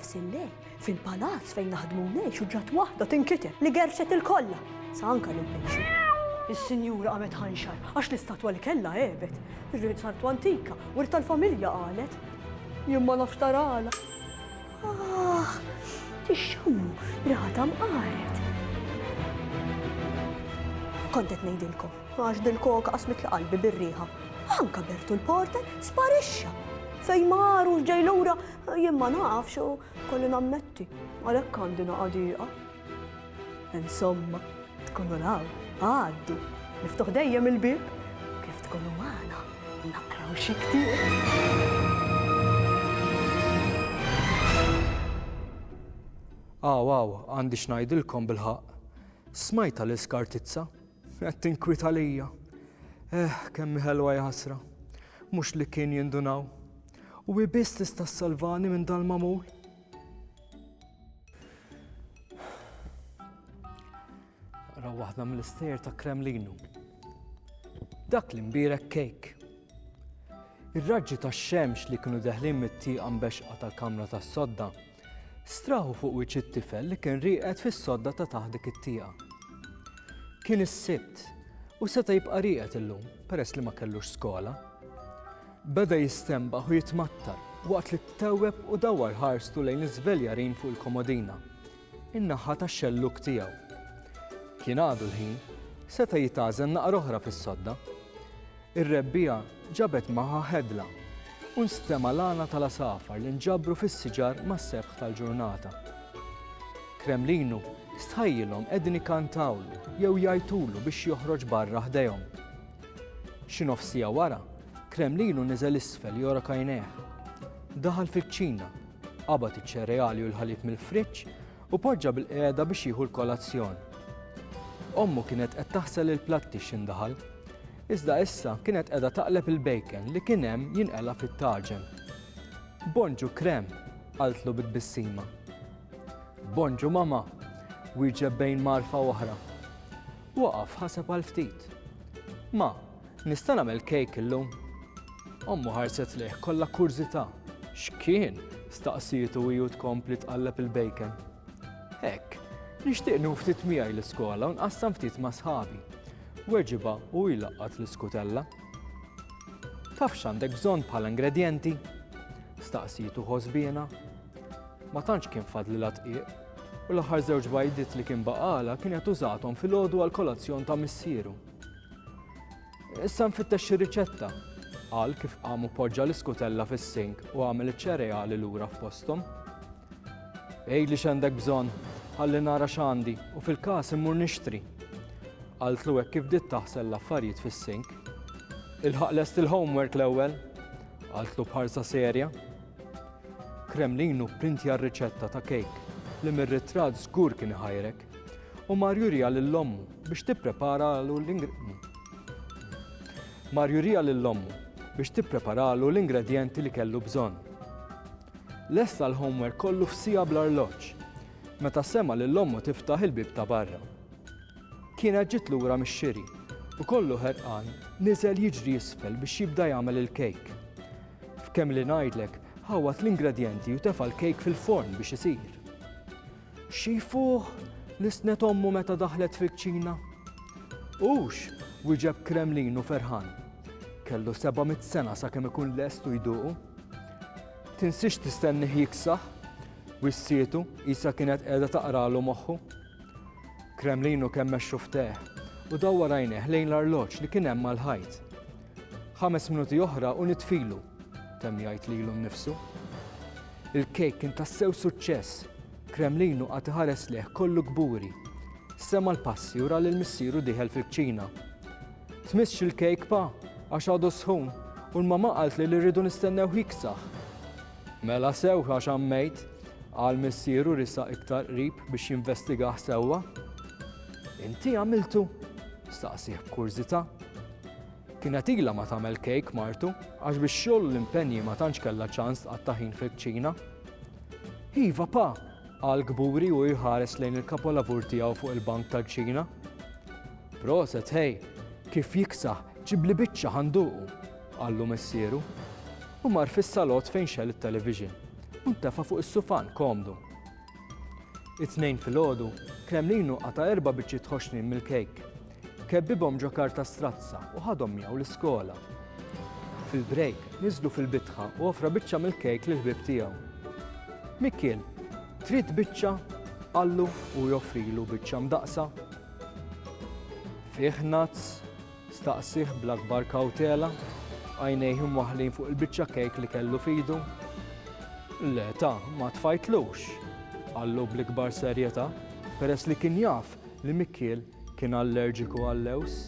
sille, fil-palazz fejn naħdmu xuġġat waħda tinkiter li gerxet il-kolla. Sanka l-penxi. Is-sinjura qamet ħanxar, għax l-istatwa li kella ebet. Ir-rid sartu antika, u tal-familja qalet. Jien ma nafx tarala. Tixxammu, rata mqaret. Kontet ngħidilkom, għax dil-koka qasmet l-qalbi bir-riħa. Anka Bertu l-porter sparixxa. Fejn maru ġej lura jien ma nafx u kolli nammetti. Għalhekk għandi naqadiqa. Insomma, tkunu naw, għaddu, niftuħ dejjem il-bib, kif tkunu magħna naqraw xi ktieb. Wow, għandi xnajdilkom bil-ħaq. Smajta l-iskartizza, qed tinkwit għalija. Kemm ħelwa ħasra, mhux li kien jindunaw. U biss tista' ssalvani minn dal-mamul. Ra waħda mill-istejjer ta' Kremlinu. Dak li mbierek kejk. Ir-raġġi tax-xemx li kienu deħlin mit-tieqa mbexqa tal-kamra tas-sodda straħu fuq wiċċ it-tifel li kien rieqed fis-sodda ta' taħt dik it-tieqa. Kien is-sibt u seta' jibqa' rieqed illum peress li ma kellux skola. Beda jistembaħ u jitmattar waqt li ttewweb u dawwar ħarstu lejn iż-żveljarin fuq il-komodina, in-naħa tax-xelluk tiegħu. Kien għadu l-ħin, seta' jitgħażel naqra oħra fis-sodda. Ir-rebbija ġabet magħha ħedla u nstema lana tal-asafar li nġabru fis-siġar mas-sebħ tal-ġurnata. Kremlinu stħajjilhom qegħdin ikantawlu jew jgħidulu biex joħroġ barra ħdejhom. Xi nofsija wara, Kremlinu niżel isfel jora kajnejh. Daħal fiċ-ċina, qabad iċ-ċereali u l-ħalib mill-friġġ u poġġa bil-qiegħda biex jieħu l-kolazzjon. Ommu kienet qed taħsel il-platti x'indaħal, iżda issa kienet qiegħda taqleb il-bacon li kien hemm jinqela fit-taġen. Bonġu krem, qaltlu bit-bissima. Bonġu mama, wieġeb bejn marfa oħra. Waqaf ħaseb għal ftit. Ma, nista' nagħmel kejk illum. Ommu ħarset lejh kollha kurżità. X'kien? Staqsietu u tkompli tqalleb il-bacon. Hekk, nixtieq ftit miegħi l-iskola u nqassam ftit ma' sħabi. Weġiba u jlaqqat l-iskutella. Taf x'għandek bżonn bħala ingredjenti? Staqsietu ħosbiena. Ma tantx kien fadli latqiq u l-aħħar żewġ bajdiet li kien baqala kienet użathom filgħodu għal kolazzjon ta' missieru. Issa nfittex ir-riċetta, qal kif qamu poġġa l-iskutella fis-sink u għamel iċ-ċereali lura f'posthom. Ejli x'għandek bżonn, ħalli nara x'għandi u fil-każ immur nixtri. Qaltlu hekk kif bdiet taħsel l-affarijiet fis-sink. Ilħaq lest il-homework l-ewwel, qaltlu bħarsa serja. Kremlinu printja r-riċetta ta' kejk li mir-ritratt żgur kien iħajrek u mar jurija lill-ommu biex tippreparalu l-ingredjenti li kellu bżonn. Lesta l-homework kollu f'sija bl-arloġġ, meta sema lill-ommu tiftaħ il-bib ta' barra. Kienet ġiet lura mix-xiri u kollu ħerqan niżel jiġri isfel biex jibda jagħmel il-kejk. F'kemm li ngħidlek ħawat l-ingredjenti u tefa' l-kejk fil-forn biex isir. Xi fuħ l-isnet ommu meta daħlet fiċ-ċina. Hux, wieġeb Kremlinu ferħan. Kellu 700 sena sakemm ikun lest u jduqu. Tinsix tistennih jiksaħ, u s-sietu isa kienet qiegħda taqralu moħħu. Kremlinu kemm mexxu fteħ u dawwar għajnejh lejn l-arloġġ li kien hemm mal-ħajt. 5 minuti oħra u nitfilu, temm jgħid lilu nnifsu. Il-kejk kien tassew suċċess. Kremlinu qatt iħares lejh kollu kburi. Sema l-passi u ra lil missieru dieħel fiċ-ċina. Tmissx il-kejk pa, għax għadu sħun, u l-mama qalt li rridu nistennew jiksaħ. Mela sew għax ammejt, qal missieru risaq iktar qrib biex jinvestigah sewwa. Inti għamiltu? Staqsih b'kurżità. Kienet ilha ma tagħmel kejk martu għax biex xogħol l-impenji ma tantx kellha ċans tqatta' ħin fiċ-ċina. Iva pa, qal kburi u jħares lejn il-kapolavur tiegħu fuq il-bank tal-ċina. Proset ħej, kif jiksaħ ġibli biċċa ħanduqu, qallu missieru. U mar fis-salott fejn xell it-television. u ntefa' fuq is-sufan komdu. It-tnejn filgħodu Kremlinu qata' 4 biċċiet ħoxnin mill-kejk. Kebbibhom ġo karta strazza u ħadhom miegħu l-iskola. Fil-break niżlu fil-bitħa u offra biċċa mill-kejk lill-ħbieb tiegħu. Mikkiel, trid biċċa? Qallu u joffrilu biċċa mdaqsa. Fih nazz, staqsih bl-akbar kawtela, għajnejhom waħlin fuq il-biċċa kejk li kellu fidu. Le ta' ma tfajtlux, qallu bl-ikbar serjetà, peress li kien jaf li Mikkiel kien allerġiku għall-lews.